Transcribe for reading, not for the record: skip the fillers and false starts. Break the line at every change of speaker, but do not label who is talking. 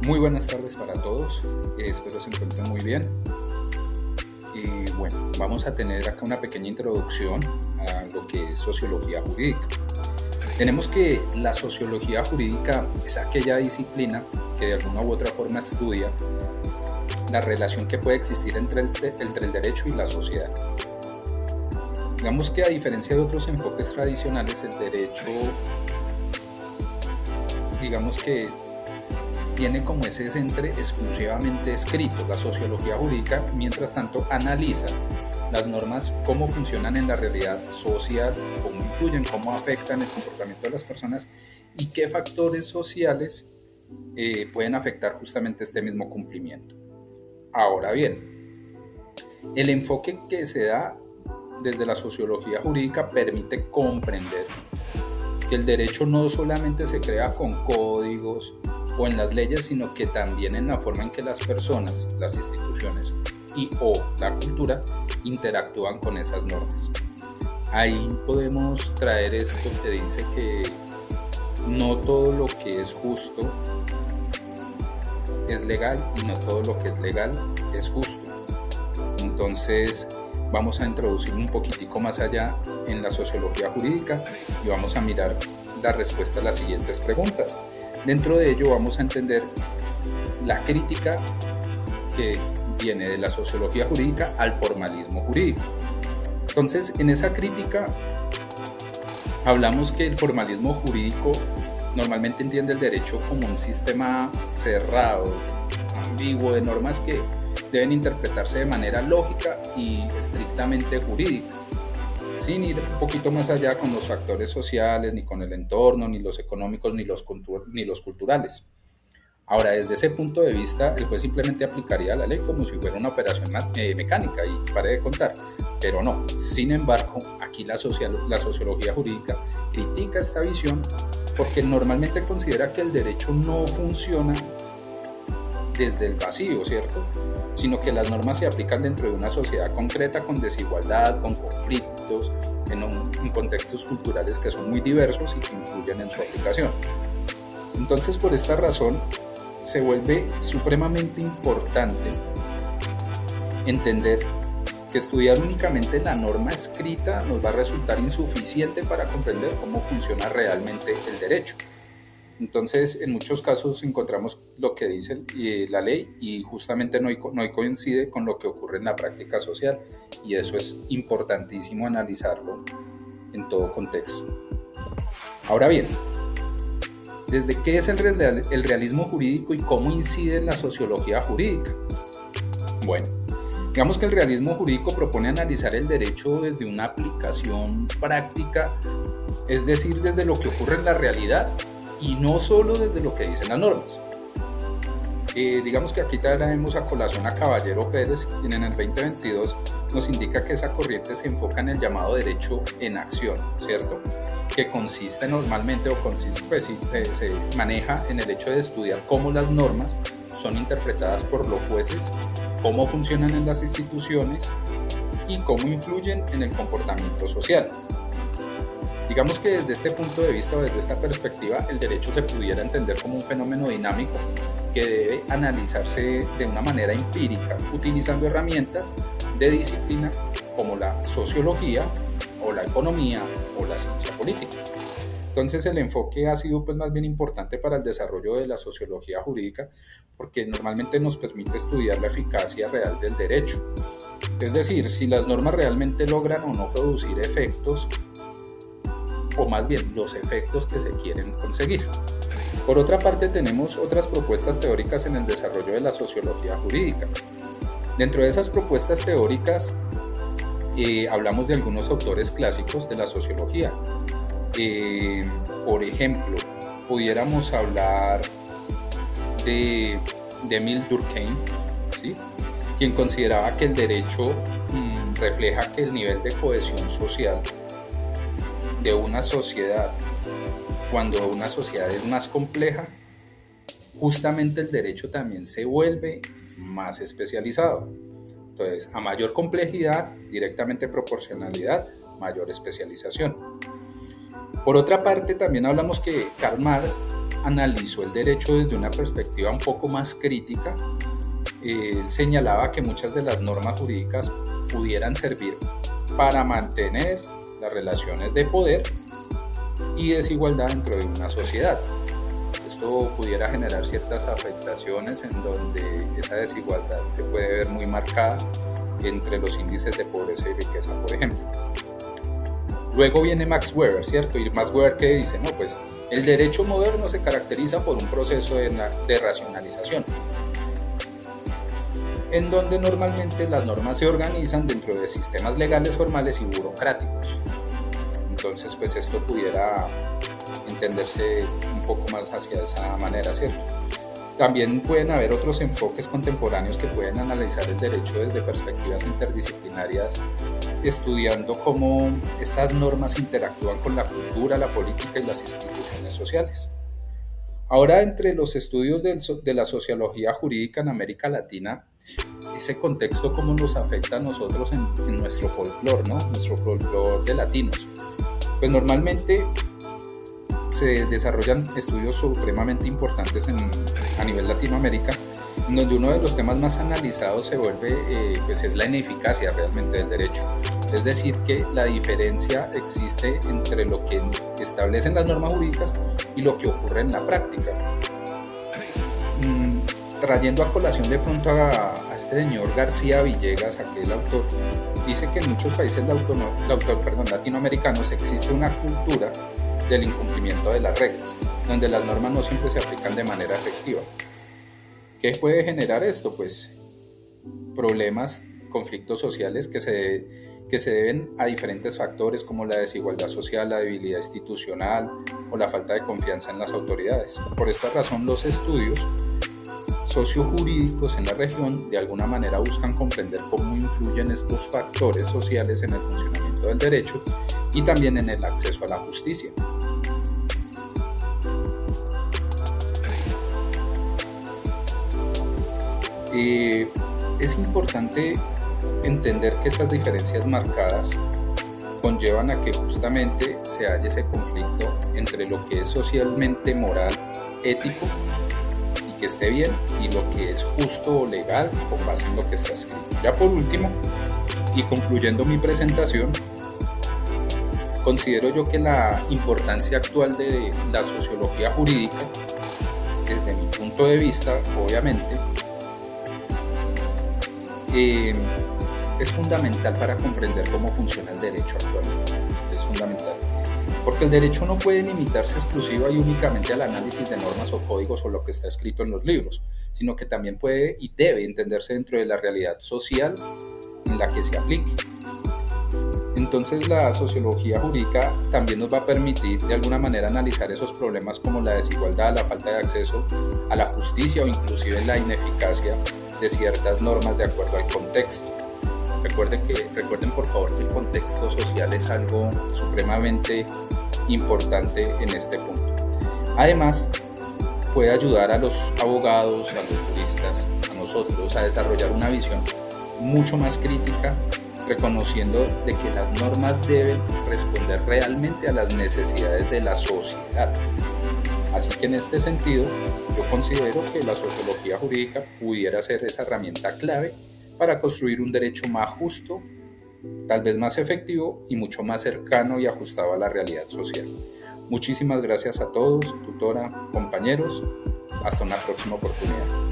Muy buenas tardes para todos, espero se encuentren muy bien. Y bueno, vamos a tener acá una pequeña introducción a lo que es sociología jurídica. Tenemos que la sociología jurídica es aquella disciplina que de alguna u otra forma estudia la relación que puede existir entre el derecho y la sociedad. Digamos que a diferencia de otros enfoques tradicionales, el derecho, digamos que tiene como ese centro exclusivamente escrito. La sociología jurídica, mientras tanto, analiza las normas, cómo funcionan en la realidad social, cómo influyen, cómo afectan el comportamiento de las personas y qué factores sociales pueden afectar justamente este mismo cumplimiento. Ahora bien, el enfoque que se da desde la sociología jurídica permite comprender que el derecho no solamente se crea con códigos o en las leyes, sino que también en la forma en que las personas, las instituciones y o la cultura interactúan con esas normas. Ahí podemos traer esto que dice que no todo lo que es justo es legal y no todo lo que es legal es justo. Entonces vamos a introducir un poquitico más allá en la sociología jurídica y vamos a mirar la respuesta a las siguientes preguntas. Dentro de ello vamos a entender la crítica que viene de la sociología jurídica al formalismo jurídico. Entonces, en esa crítica hablamos que el formalismo jurídico normalmente entiende el derecho como un sistema cerrado, ambiguo, de normas que deben interpretarse de manera lógica y estrictamente jurídica, sin ir un poquito más allá con los factores sociales, ni con el entorno, ni los económicos, ni los culturales. Ahora, desde ese punto de vista, el juez simplemente aplicaría la ley como si fuera una operación mecánica y pare de contar, pero no. Sin embargo, aquí la sociología jurídica critica esta visión porque normalmente considera que el derecho no funciona desde el vacío, ¿cierto? Sino que las normas se aplican dentro de una sociedad concreta con desigualdad, con conflictos, en contextos culturales que son muy diversos y que influyen en su aplicación. Entonces, por esta razón, se vuelve supremamente importante entender que estudiar únicamente la norma escrita nos va a resultar insuficiente para comprender cómo funciona realmente el derecho. Entonces, en muchos casos encontramos lo que dice la ley y justamente no coincide con lo que ocurre en la práctica social, y eso es importantísimo analizarlo en todo contexto. Ahora bien, ¿desde qué es el realismo jurídico y cómo incide en la sociología jurídica? Bueno, digamos que el realismo jurídico propone analizar el derecho desde una aplicación práctica, es decir, desde lo que ocurre en la realidad y no solo desde lo que dicen las normas. Digamos que aquí traemos a colación a Caballero Pérez, quien en el 2022 nos indica que esa corriente se enfoca en el llamado derecho en acción, ¿cierto? Que consiste normalmente se maneja en el hecho de estudiar cómo las normas son interpretadas por los jueces, cómo funcionan en las instituciones y cómo influyen en el comportamiento social. Digamos que desde este punto de vista o desde esta perspectiva, el derecho se pudiera entender como un fenómeno dinámico que debe analizarse de una manera empírica, utilizando herramientas de disciplina como la sociología o la economía o la ciencia política. Entonces el enfoque ha sido pues más bien importante para el desarrollo de la sociología jurídica porque normalmente nos permite estudiar la eficacia real del derecho. Es decir, si las normas realmente logran o no producir efectos, o más bien los efectos que se quieren conseguir. Por otra parte, tenemos otras propuestas teóricas en el desarrollo de la sociología jurídica. Dentro de esas propuestas teóricas, hablamos de algunos autores clásicos de la sociología. Por ejemplo, pudiéramos hablar de Emile Durkheim, ¿sí? Quien consideraba que el derecho refleja que el nivel de cohesión social de una sociedad, cuando una sociedad es más compleja, justamente el derecho también se vuelve más especializado. Entonces, a mayor complejidad, directamente proporcionalidad, mayor especialización. Por otra parte, también hablamos que Karl Marx analizó el derecho desde una perspectiva un poco más crítica. Señalaba que muchas de las normas jurídicas pudieran servir para mantener las relaciones de poder y desigualdad dentro de una sociedad. Esto pudiera generar ciertas afectaciones en donde esa desigualdad se puede ver muy marcada entre los índices de pobreza y riqueza, por ejemplo. Luego viene Max Weber, ¿cierto? Y Max Weber, ¿qué dice? No, pues el derecho moderno se caracteriza por un proceso de racionalización, en donde normalmente las normas se organizan dentro de sistemas legales formales y burocráticos. Entonces, pues esto pudiera entenderse un poco más hacia esa manera, ¿cierto? También pueden haber otros enfoques contemporáneos que pueden analizar el derecho desde perspectivas interdisciplinarias, estudiando cómo estas normas interactúan con la cultura, la política y las instituciones sociales. Ahora, entre los estudios de la sociología jurídica en América Latina, ese contexto cómo nos afecta a nosotros en nuestro folclore, ¿no? Nuestro folclore de latinos. Pues normalmente se desarrollan estudios supremamente importantes a nivel Latinoamérica, en donde uno de los temas más analizados se vuelve, pues es la ineficacia realmente del derecho. Es decir, que la diferencia existe entre lo que establecen las normas jurídicas y lo que ocurre en la práctica. Trayendo a colación de pronto a este señor García Villegas, aquel autor, dice que en muchos países latinoamericanos existe una cultura del incumplimiento de las reglas, donde las normas no siempre se aplican de manera efectiva. ¿Qué puede generar esto? Pues problemas, conflictos sociales que se deben a diferentes factores como la desigualdad social, la debilidad institucional o la falta de confianza en las autoridades. Por esta razón, los estudios sociojurídicos en la región de alguna manera buscan comprender cómo influyen estos factores sociales en el funcionamiento del derecho y también en el acceso a la justicia. Es importante entender que esas diferencias marcadas conllevan a que justamente se halle ese conflicto entre lo que es socialmente moral, ético y que esté bien, y lo que es justo o legal con base en lo que está escrito. Ya por último, y concluyendo mi presentación, considero yo que la importancia actual de la sociología jurídica, desde mi punto de vista, obviamente, es fundamental para comprender cómo funciona el derecho actualmente. Es fundamental. Porque el derecho no puede limitarse exclusiva y únicamente al análisis de normas o códigos o lo que está escrito en los libros, sino que también puede y debe entenderse dentro de la realidad social en la que se aplique. Entonces, la sociología jurídica también nos va a permitir de alguna manera analizar esos problemas como la desigualdad, la falta de acceso a la justicia o inclusive la ineficacia de ciertas normas de acuerdo al contexto. Recuerden por favor que el contexto social es algo supremamente importante en este punto. Además, puede ayudar a los abogados, a los juristas, a nosotros a desarrollar una visión mucho más crítica, reconociendo de que las normas deben responder realmente a las necesidades de la sociedad. Así que en este sentido, yo considero que la sociología jurídica pudiera ser esa herramienta clave para construir un derecho más justo, tal vez más efectivo y mucho más cercano y ajustado a la realidad social. Muchísimas gracias a todos, tutora, compañeros. Hasta una próxima oportunidad.